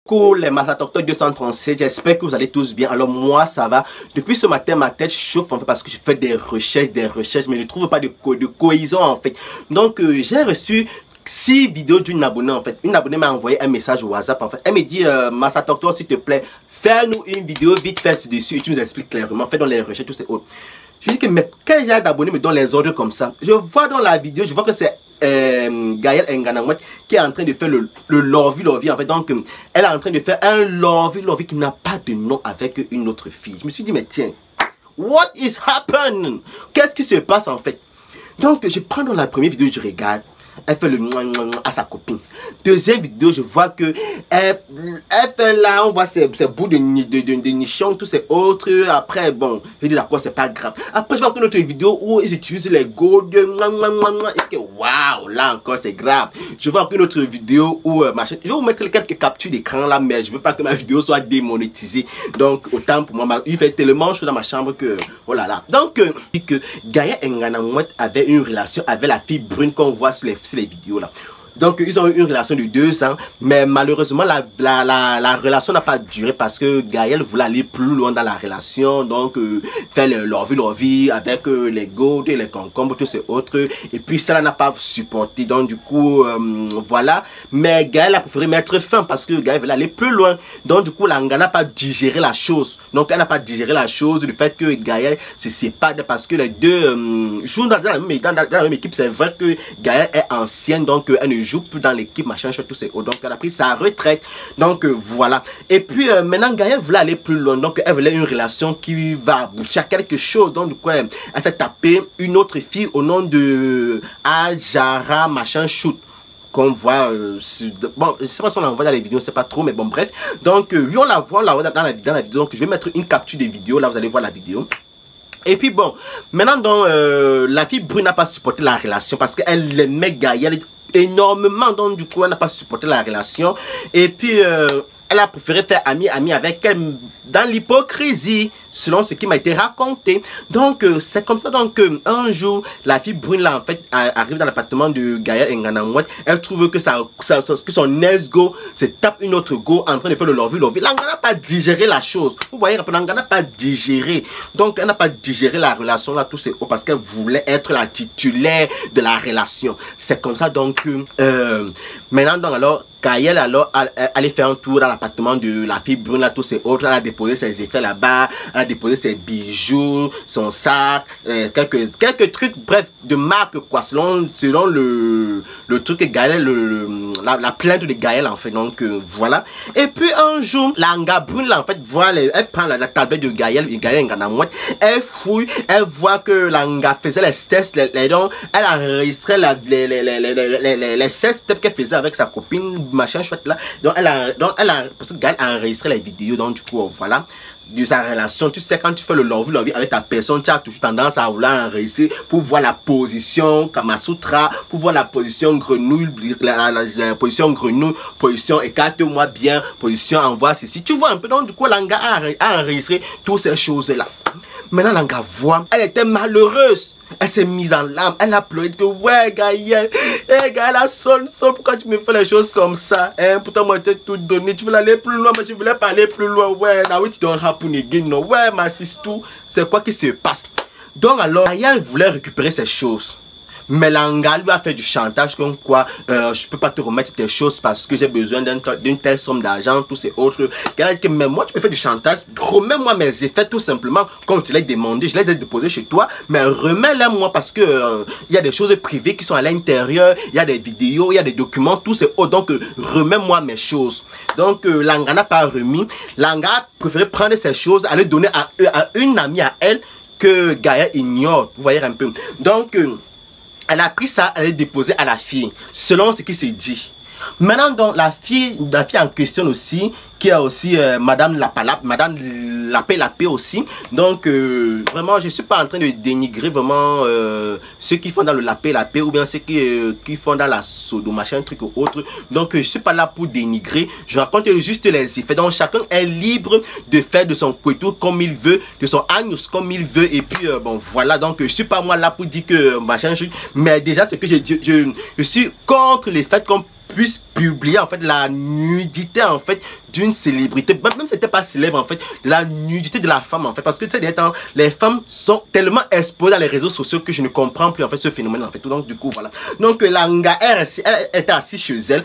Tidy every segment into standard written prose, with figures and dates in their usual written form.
Coucou les Masatokto 237, j'espère que vous allez tous bien. Alors moi ça va. Depuis ce matin ma tête chauffe en fait parce que je fais des recherches, mais je ne trouve pas de cohésion en fait. Donc j'ai reçu 6 vidéos d'une abonnée en fait. Une abonnée m'a envoyé un message au WhatsApp en fait. Elle me dit Masatokto s'il te plaît, fais-nous une vidéo vite fait dessus et tu nous expliques clairement. Fais dans les recherches, tout c'est autres. Je dis que mais quel genre d'abonnés me donne les ordres comme ça? Je vois dans la vidéo, je vois que c'est Gaëlle Nganamouet qui est en train de faire le lovey en fait. Donc elle est en train de faire un lovey qui n'a pas de nom avec une autre fille. Je me suis dit mais tiens, what is happening? Qu'est-ce qui se passe en fait? Donc je prends dans la première vidéo, je regarde, elle fait le à sa copine. Deuxième vidéo, je vois que elle fait là, on voit ses bouts de nichon, tous ces autres. Après, bon, je dis d'accord, c'est pas grave. Après, je vois une autre vidéo où ils utilisent les gold. Et que waouh, là encore, c'est grave. Je vois une autre vidéo où machin. Je vais vous mettre quelques captures d'écran là, mais je veux pas que ma vidéo soit démonétisée. Donc, autant pour moi, il fait tellement chaud dans ma chambre que oh là là. Donc, dit que Gaëlle Nganamouet avait une relation avec la fille brune qu'on voit sur les vidéos là. Donc ils ont eu une relation de 2 ans, mais malheureusement la relation n'a pas duré parce que Gaëlle voulait aller plus loin dans la relation, donc faire le lovey avec les gold et les concombres, tous ces autres, et puis ça n'a pas supporté, donc du coup voilà, mais Gaëlle a préféré mettre fin parce que Gaëlle voulait aller plus loin, donc du coup Langa n'a pas digéré la chose, donc elle n'a pas digéré la chose, le fait que Gaëlle se sépare parce que les deux jouent dans la même équipe. C'est vrai que Gaëlle est ancienne, donc elle ne joue plus dans l'équipe, machin, tout c'est donc elle a pris sa retraite, donc voilà. Et puis maintenant Gaëlle voulait aller plus loin, donc elle voulait une relation qui va aboutir à quelque chose, donc du coup elle s'est tapé une autre fille au nom de Ajara machin shoot qu'on voit bon, je sais pas si on la voit dans les vidéos, c'est pas trop, mais bon bref. Donc oui, on la voit dans la vidéo, donc je vais mettre une capture des vidéos, là vous allez voir la vidéo. Et puis bon, maintenant donc la fille brune n'a pas supporté la relation parce qu'elle aimait Gaëlle énormément, donc du coup elle n'a pas supporté la relation. Et puis elle a préféré faire ami avec elle dans l'hypocrisie, selon ce qui m'a été raconté. Donc c'est comme ça donc un jour la fille brune là en fait arrive dans l'appartement de Gaëlle Nganamouet. Elle trouve que que son ex-go se tape une autre go en train de faire le lovey. Langa n'a pas digéré la chose. Vous voyez, Langa n'a pas digéré. Donc elle n'a pas digéré la relation là, tout c'est parce qu'elle voulait être la titulaire de la relation. C'est comme ça donc maintenant donc alors Gaëlle alors allait faire un tour dans l'appartement de la fille brune là, tous ces autres. Elle a déposé ses effets là-bas, elle a déposé ses bijoux, son sac, quelques trucs, bref, de marque quoi, selon le truc que Gaëlle, la plainte de Gaëlle en fait. Donc voilà. Et puis un jour, Langa brune là en fait, voilà, elle prend la tablette de Gaëlle Nganamouet, elle fouille, elle voit que Langa faisait les tests, donc elle a enregistré les 16 steps qu'elle faisait avec sa copine machin chouette là. Donc elle a parce que Gaëlle a enregistré les vidéos, donc du coup voilà, de sa relation. Tu sais, quand tu fais le lovey avec ta personne, tu as toujours tendance à vouloir enregistrer pour voir la position Kamasutra, pour voir la position grenouille, la position grenouille, position écarte-moi bien, position envoie ceci. Tu vois un peu, donc du coup Langa a enregistré toutes ces choses là. Maintenant Langa voit, elle était malheureuse. Elle s'est mise en larmes, elle a pleuré que ouais Gaëlle, Gaëlle a sonne, pourquoi tu me fais les choses comme ça, pourtant moi je t'ai tout donné, tu veux aller plus loin, mais je voulais pas aller plus loin, ouais, now it don't happen again, no, ouais ma sister, c'est quoi qui se passe? Donc alors, Gaëlle voulait récupérer ces choses. Mais Langa lui a fait du chantage comme quoi je peux pas te remettre tes choses parce que j'ai besoin d'une telle somme d'argent, tous ces autres. Elle a dit que mais moi tu me fais du chantage, remets-moi mes effets tout simplement comme tu l'as demandé, je les ai déposés chez toi, mais remets-les moi parce que il y a des choses privées qui sont à l'intérieur, il y a des vidéos, il y a des documents, tout ces autres, donc remets-moi mes choses. Donc Langa n'a pas remis, Langa a préféré prendre ces choses, aller donner à une amie à elle que Gaëlle ignore, vous voyez un peu. Donc elle a pris ça, elle est déposée à la fille, selon ce qui s'est dit. Maintenant, donc, la fille en question aussi, qui a aussi Madame Lapé aussi. Donc, vraiment, je ne suis pas en train de dénigrer vraiment ceux qui font dans le Lapé ou bien ceux qui font dans la sodo, machin, truc ou autre. Donc, je ne suis pas là pour dénigrer. Je raconte juste les effets. Donc, chacun est libre de faire de son couteau comme il veut, de son agnus comme il veut. Et puis, bon, voilà. Donc, je ne suis pas moi là pour dire que machin, mais déjà, c'est que je suis contre les faits qu'on puisse publier en fait la nudité en fait d'une célébrité, même si c'était pas célèbre en fait, la nudité de la femme en fait, parce que tu sais, les femmes sont tellement exposées dans les réseaux sociaux que je ne comprends plus en fait ce phénomène en fait. Donc du coup voilà. Donc Langa, elle était assise chez elle,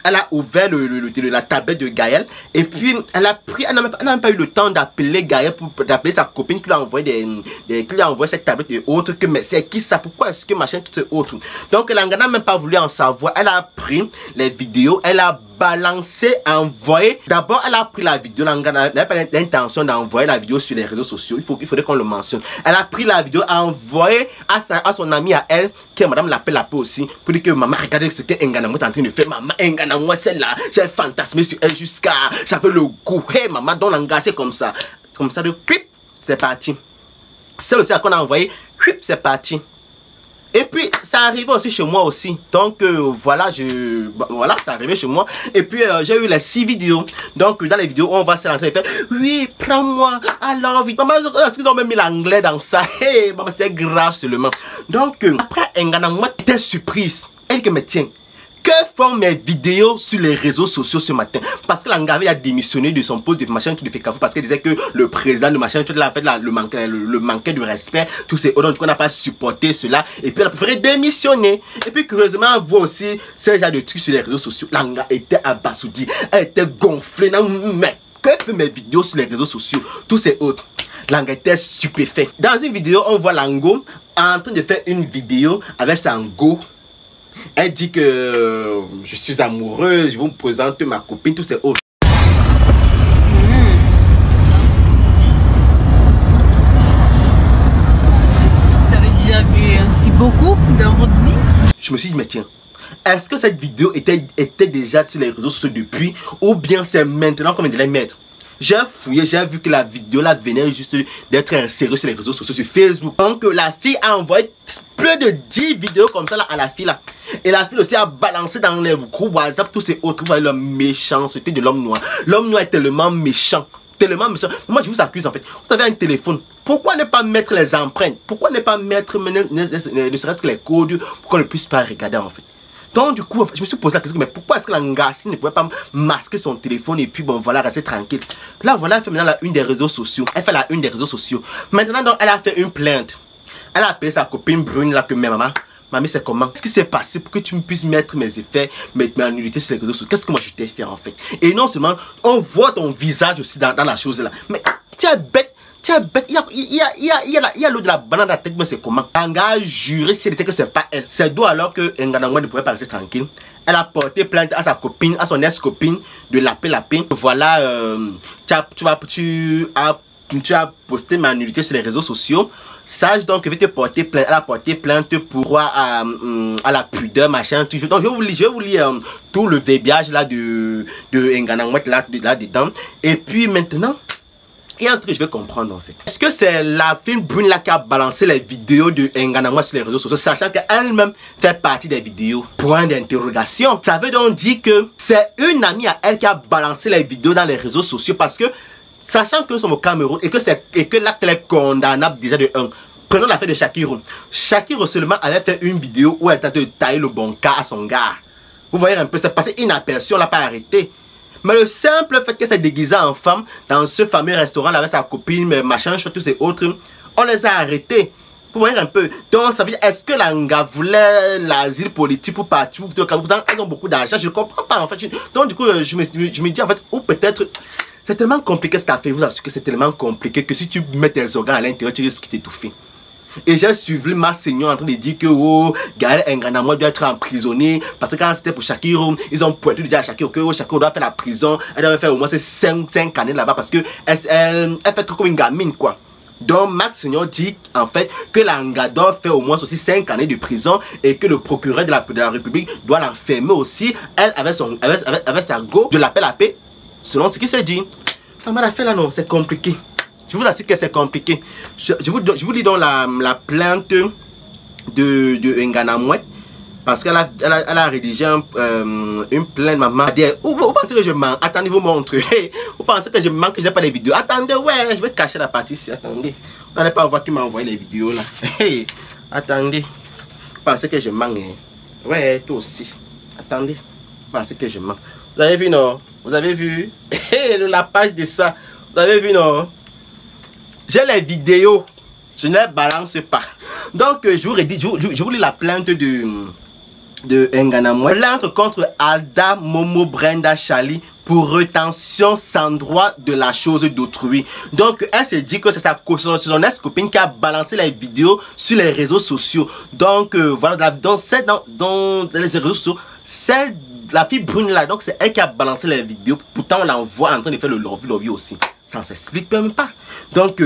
elle a ouvert la tablette de Gaël et puis elle n'a même pas eu le temps d'appeler Gaël pour d'appeler sa copine qui lui a envoyé cette tablette et autres, que mais c'est qui ça, pourquoi est-ce que machin tout ces autres. Donc Langa n'a même pas voulu en savoir. Elle a pris les vidéos, elle a balancé, envoyé. D'abord elle a pris la vidéo, Langa n'avait pas l'intention d'envoyer la vidéo sur les réseaux sociaux, il faudrait qu'on le mentionne. Elle a pris la vidéo, a envoyé à son amie à elle, qui est madame l'appelle aussi, pour dire que maman regardez ce que Nganamwa est en train de faire. Maman Nganamwa c'est là, j'ai fantasmé sur elle jusqu'à j'avais le goût. Hey maman, donc Langa c'est comme ça de pip, c'est parti. C'est aussi qu'on a envoyé, pip, c'est parti. Et puis ça arrivait aussi chez moi aussi. Donc voilà, voilà, ça arrivait chez moi. Et puis j'ai eu les 6 vidéos. Donc dans les vidéos on va se rentrer et faire oui, prends-moi, I love it. Maman, est-ce qu'ils ont même mis l'anglais dans ça? Hey, maman, c'était grave seulement. Donc après Nganamwa était surprise. Elle que me tient. Que font mes vidéos sur les réseaux sociaux ce matin? Parce que Langa a démissionné de son poste de machin qui lui fait cafou parce qu'elle disait que le président de machin tout l'a fait le manquait de respect, tous ces autres, donc on n'a pas supporté cela et puis elle a préféré démissionner. Et puis curieusement, vous aussi, ce genre de trucs sur les réseaux sociaux, Langa était abasourdi, elle était gonflée. Non, mais que font mes vidéos sur les réseaux sociaux, tous ces autres? Langa était stupéfait. Dans une vidéo, on voit Lango en train de faire une vidéo avec sa go. Elle dit que je suis amoureuse, je vous présente ma copine, tous ces autres. Vous avez déjà vu ainsi beaucoup dans votre vie? Je me suis dit, mais tiens, est-ce que cette vidéo était déjà sur les réseaux sociaux depuis, ou bien c'est maintenant qu'on vient de les mettre? J'ai fouillé, j'ai vu que la vidéo là venait juste d'être insérée sur les réseaux sociaux, sur Facebook. Donc la fille a envoyé plus de 10 vidéos comme ça là, à la fille là. Et la fille aussi a balancé dans les groupes WhatsApp, tous ces autres. Vous voyez la méchanceté de l'homme noir. L'homme noir est tellement méchant. Tellement méchant. Moi je vous accuse en fait. Vous avez un téléphone. Pourquoi ne pas mettre les empreintes? Pourquoi ne pas mettre ne serait-ce que les codes pour qu'on ne puisse pas regarder en fait? Donc du coup, je me suis posé la question, mais pourquoi est-ce que Langassi ne pouvait pas masquer son téléphone et puis bon voilà, rester tranquille? Là voilà, elle fait maintenant la une des réseaux sociaux. Elle fait la une des réseaux sociaux. Maintenant donc, elle a fait une plainte. Elle a appelé sa copine brune là que mais maman, c'est comment? Qu'est-ce qui s'est passé pour que tu me puisses mettre mes effets, mettre ma nullité sur les réseaux sociaux? Qu'est-ce que moi je t'ai fait en fait? Et non seulement, on voit ton visage aussi dans la chose là. Mais tu es bête. Tiens, bête, il y a l'eau de la banane dans la tête, mais c'est comment? Langa a juré si elle était que c'est pas elle. C'est d'où alors que Nganamwa ne pouvait pas rester tranquille. Elle a porté plainte à sa copine, à son ex-copine de l'appeler. Voilà, tu as posté ma nullité sur les réseaux sociaux. Sage donc que je vais te porter plainte. Elle a porté plainte pour à la pudeur, machin. Donc je vais vous lire tout le verbiage là de Nganamwa là dedans. Et puis maintenant, il y a un truc que je vais comprendre en fait. Est-ce que c'est la fille brune là qui a balancé les vidéos de Nganamwa sur les réseaux sociaux, sachant qu'elle-même fait partie des vidéos? Point d'interrogation. Ça veut donc dire que c'est une amie à elle qui a balancé les vidéos dans les réseaux sociaux parce que, sachant que nous sommes au Cameroun et que l'acte est condamnable déjà de 1. Prenons l'affaire de Shakiro. Shakiro seulement avait fait une vidéo où elle tentait de tailler le bon cas à son gars. Vous voyez un peu, c'est passé inaperçu, on l'a pas arrêté. Mais le simple fait qu'elle s'est déguisée en femme dans ce fameux restaurant là avec sa copine, machin, tous ces autres, on les a arrêtés. Vous voyez un peu. Donc ça veut dire, est-ce que Langa voulait l'asile politique pour partir? Elles ont beaucoup d'argent, je ne comprends pas en fait. Donc du coup, je me dis en fait, ou peut-être, c'est tellement compliqué cette affaire, vous assure que c'est tellement compliqué que si tu mets tes organes à l'intérieur, tu risques de t'étouffer. Et j'ai suivi ma seigneur en train de dire que oh, Gaël Nganamwa doit être emprisonné parce que quand c'était pour Shakiro, ils ont pointé du dire à Shakiro que oh, Shakiro doit faire la prison, elle doit faire au moins 5 années là-bas parce que elle fait trop comme une gamine quoi. Donc Max Seigneur dit en fait que Langa doit faire au moins aussi 5 années de prison et que le procureur de la République doit l'enfermer aussi, elle avec sa go de l'appel à paix, selon ce qui s'est dit. Ça m'a fait là non, c'est compliqué. Je vous assure que c'est compliqué. Je vous lis donc la plainte de Nganamwa. Parce qu'elle a rédigé une plainte, maman. Vous pensez que je manque? Attendez, vous montre. Vous pensez que je manque, que je n'ai pas les vidéos? Attendez, ouais, je vais cacher la partie ici. Attendez. Vous n'allez pas voir qui m'a envoyé les vidéos là. Attendez. Vous pensez que je manque? Ouais, toi aussi. Attendez. pensez que je mens. Vous avez vu, non? Vous avez vu? La page de ça. Vous avez vu, non? J'ai les vidéos. Je ne les balance pas. Donc, je vous lis la plainte de Nganamouet. Plainte contre Alda Momo Brenda Charlie pour rétention sans droit de la chose d'autrui. Donc, elle se dit que c'est son ex-copine qui a balancé les vidéos sur les réseaux sociaux. Donc, voilà, dans les réseaux sociaux, la fille brune là, donc c'est elle qui a balancé les vidéos. Pourtant, on l'envoie en train de faire le love aussi. Ça ne s'explique même pas. Donc,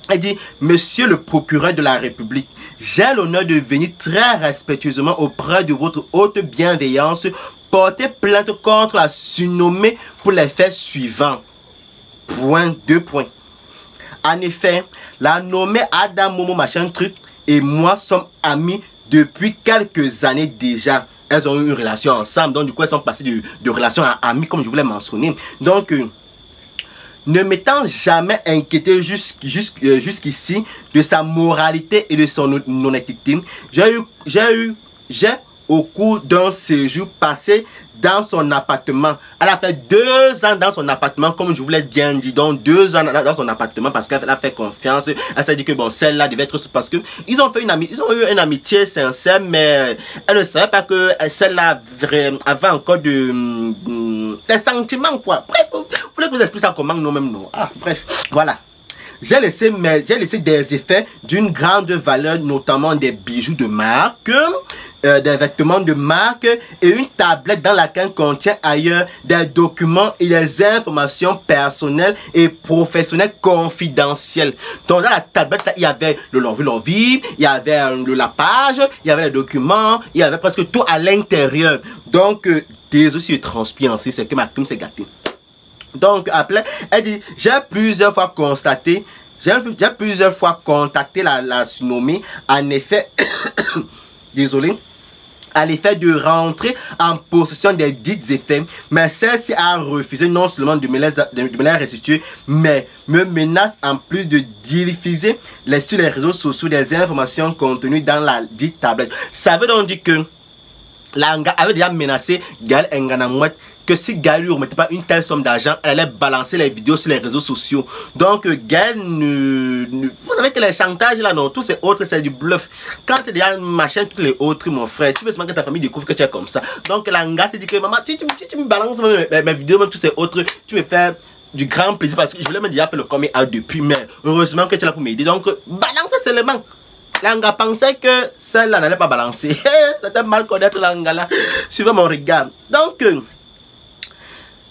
elle dit, Monsieur le procureur de la République, j'ai l'honneur de venir très respectueusement auprès de votre haute bienveillance porter plainte contre la surnommée pour les faits suivants. Point, 2 points. En effet, la nommée Adam Momo machin truc et moi sommes amis depuis quelques années déjà. Elles ont eu une relation ensemble, donc du coup elles sont passées de relation à amis comme je voulais mentionner. Donc, ne m'étant jamais inquiété jusqu'ici de sa moralité et de son honnêteté, j'ai au cours d'un séjour passé dans son appartement. Elle a fait 2 ans dans son appartement, comme je vous l'ai bien dit. Donc 2 ans dans son appartement parce qu'elle a fait confiance. Elle s'est dit que bon, celle-là devait être parce que ils ont eu une amitié sincère, mais elle ne savait pas que celle-là avait encore des sentiments quoi. Bref, vous voulez que je vous explique ça comment nous-mêmes non. Ah bref, voilà. J'ai laissé des effets d'une grande valeur, notamment des bijoux de marque, des vêtements de marque et une tablette dans laquelle contient ailleurs des documents et des informations personnelles et professionnelles confidentielles. Donc dans la tablette, là, il y avait le Lorvi, il y avait la page, il y avait les documents, il y avait presque tout à l'intérieur. Donc, désolé si je transpire ainsi, c'est que ma crème s'est gâtée. Donc après, elle dit, j'ai plusieurs fois contacté la surnommée, en effet, désolé, à l'effet de rentrer en possession des dites effets, mais celle-ci a refusé non seulement de me les restituer, mais me menace en plus de diffuser sur les réseaux sociaux des informations contenues dans la dite tablette. Ça veut donc dire que Langa avait déjà menacé Gaël Nganamouet que si Gaël ne remettait pas une telle somme d'argent, elle allait balancer les vidéos sur les réseaux sociaux. Donc Gaël vous savez que les chantages là, non, tous ces autres c'est du bluff. Quand tu es déjà machin, tous les autres, mon frère, tu veux seulement que ta famille découvre que tu es comme ça. Donc Langa s'est dit que maman, tu me balances mes vidéos, même tous ces autres, tu me fais du grand plaisir parce que je voulais même déjà faire le coming out depuis, mais heureusement que tu es là pour m'aider. Donc balance seulement. Langa pensait que celle-là n'allait pas balancer. C'était mal connaître Langa là. Suivez mon regard. Donc,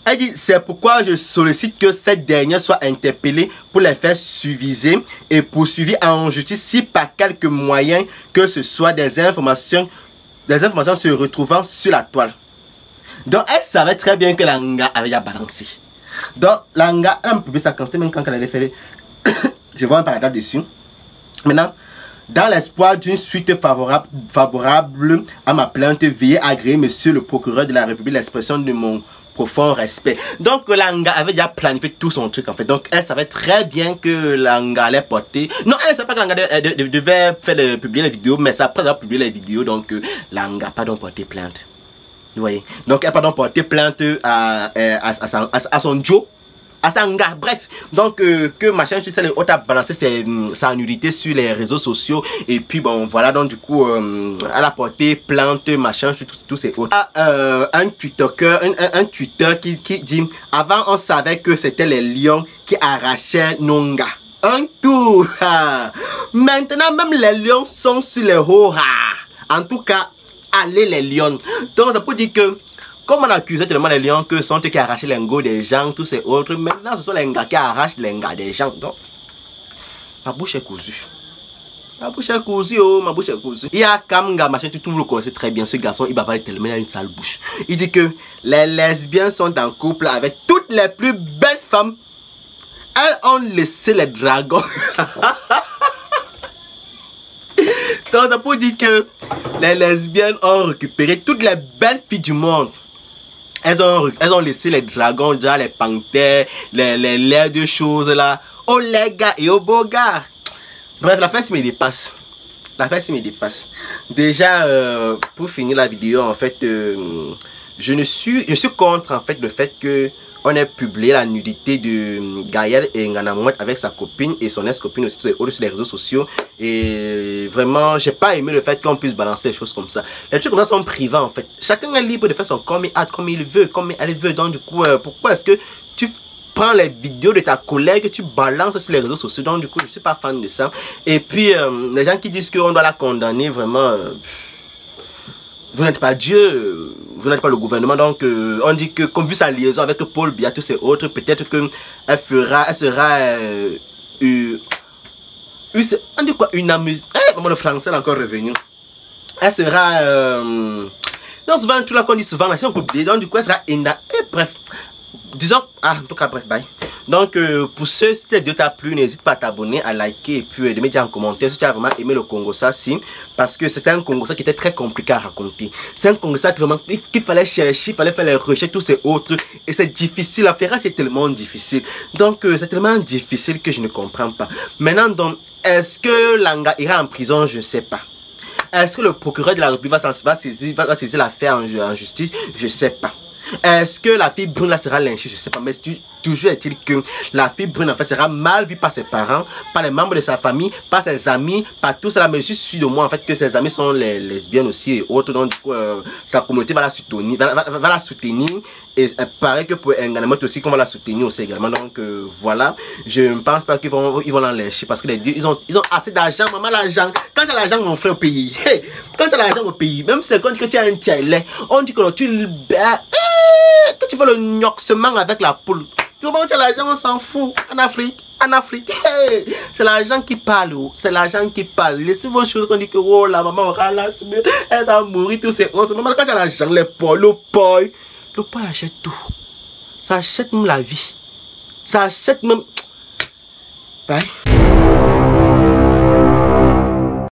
elle dit, c'est pourquoi je sollicite que cette dernière soit interpellée pour les faits suivisés et poursuivie en justice si par quelque moyen que ce soit des informations se retrouvant sur la toile. Donc, elle savait très bien que Langa avait déjà balancé. Donc, Langa, elle a publié sa quantité même quand elle avait fait. Je vois un paragraphe dessus. Maintenant, dans l'espoir d'une suite favorable à ma plainte, veuillez agréer, monsieur le procureur de la République, l'expression de mon profond respect. Donc Langa avait déjà planifié tout son truc en fait. Donc elle savait très bien que Langa allait porter. Non, elle ne savait pas que Langa devait publier les vidéos, mais ça après d'avoir publié les vidéos, donc Langa n'a pas donc porté plainte. Vous voyez. Donc elle n'a pas donc porté plainte à son Joe. À Sanga, bref, donc que machin tu sais le haut a balancé sa nullité sur les réseaux sociaux et puis bon voilà, donc du coup elle a porté plainte machin sur tous ces autres. Un Twitter qui dit avant on savait que c'était les lions qui arrachaient Nonga. Un tour. Maintenant même les lions sont sur les hauts. En tout cas, allez les lions. Donc ça peut dire que comme on accusait tellement les lions que sont eux qui arrachent les ngos des gens, tous ces autres, maintenant ce sont les ngars qui arrachent les ngars des gens. Donc, ma bouche est cousue. Ma bouche est cousue, oh, ma bouche est cousue. Il y a Kamga, machin, tout vous le connaissez très bien, ce garçon, il va parler tellement, il a une sale bouche. Il dit que les lesbiennes sont en couple avec toutes les plus belles femmes. Elles ont laissé les dragons. Donc ça peut dire que les lesbiennes ont récupéré toutes les belles filles du monde. Elles ont laissé les dragons, déjà les panthères, les laids de choses là. Oh les gars et oh beau gars. Bref, la fesse me dépasse. La fesse me dépasse. Déjà, pour finir la vidéo, en fait, je suis contre en fait le fait que on a publié la nudité de Gaël et Nganamouet avec sa copine et son ex-copine aussi sur les réseaux sociaux. Et vraiment, j'ai pas aimé le fait qu'on puisse balancer des choses comme ça. Les trucs comme ça sont privés en fait. Chacun est libre de faire son comme il veut, comme elle veut. Donc du coup, pourquoi est-ce que tu prends les vidéos de ta collègue, tu balances sur les réseaux sociaux? Donc du coup, je suis pas fan de ça. Et puis, les gens qui disent qu'on doit la condamner, vraiment... vous n'êtes pas Dieu, vous n'êtes pas le gouvernement, donc on dit que comme vu sa liaison avec Paul Biya, tous ces autres, peut-être qu'elle sera on dit quoi, une amuse, le français est encore revenu, elle sera, non souvent tout là qu'on dit souvent, là, si on peut dire, donc du coup elle sera bref, disons, en tout cas bref, bye. Donc pour ceux, si cette vidéo t'a plu, n'hésite pas à t'abonner, à liker et puis de me dire en commentaire si tu as vraiment aimé le Congossa, si, parce que c'était un Congossa qui était très compliqué à raconter. C'est un Congossa qui vraiment qu'il fallait chercher, il fallait faire les recherches, tous ces autres, et c'est difficile à faire, c'est tellement difficile. Donc c'est tellement difficile que je ne comprends pas. Maintenant donc, est-ce que Langa ira en prison? Je ne sais pas. Est-ce que le procureur de la République va saisir l'affaire en justice? Je ne sais pas. Est-ce que la fille brune là sera lynchée? Je sais pas, mais toujours est-il que la fille brune en fait sera mal vue par ses parents, par les membres de sa famille, par ses amis, par tout cela. Mais je suis sûr de moi en fait que ses amis sont les lesbiennes aussi et autres, donc du coup sa communauté va la soutenir, va la soutenir. Et pareil que pour Nganamouet aussi qu'on va la soutenir aussi également. Donc voilà, je ne pense pas qu'ils vont la lyncher parce que les deux ils ont assez d'argent, maman, l'argent. Quand tu as l'argent mon frère au pays, hey, quand tu as l'argent au pays, même si quand tu as un tiers, on dit que tu que tu veux le gnoxement avec la poule. Tu vois, tu as l'argent, on s'en fout. En Afrique, hey, c'est l'argent qui parle, c'est l'argent qui parle. Laissez vos choses qu'on dit que oh la maman aura la semaine, elle va mourir, tous ces autres. Maman, quand tu as l'argent, le poil achète tout. Ça achète même la vie. Ça achète même. Bye.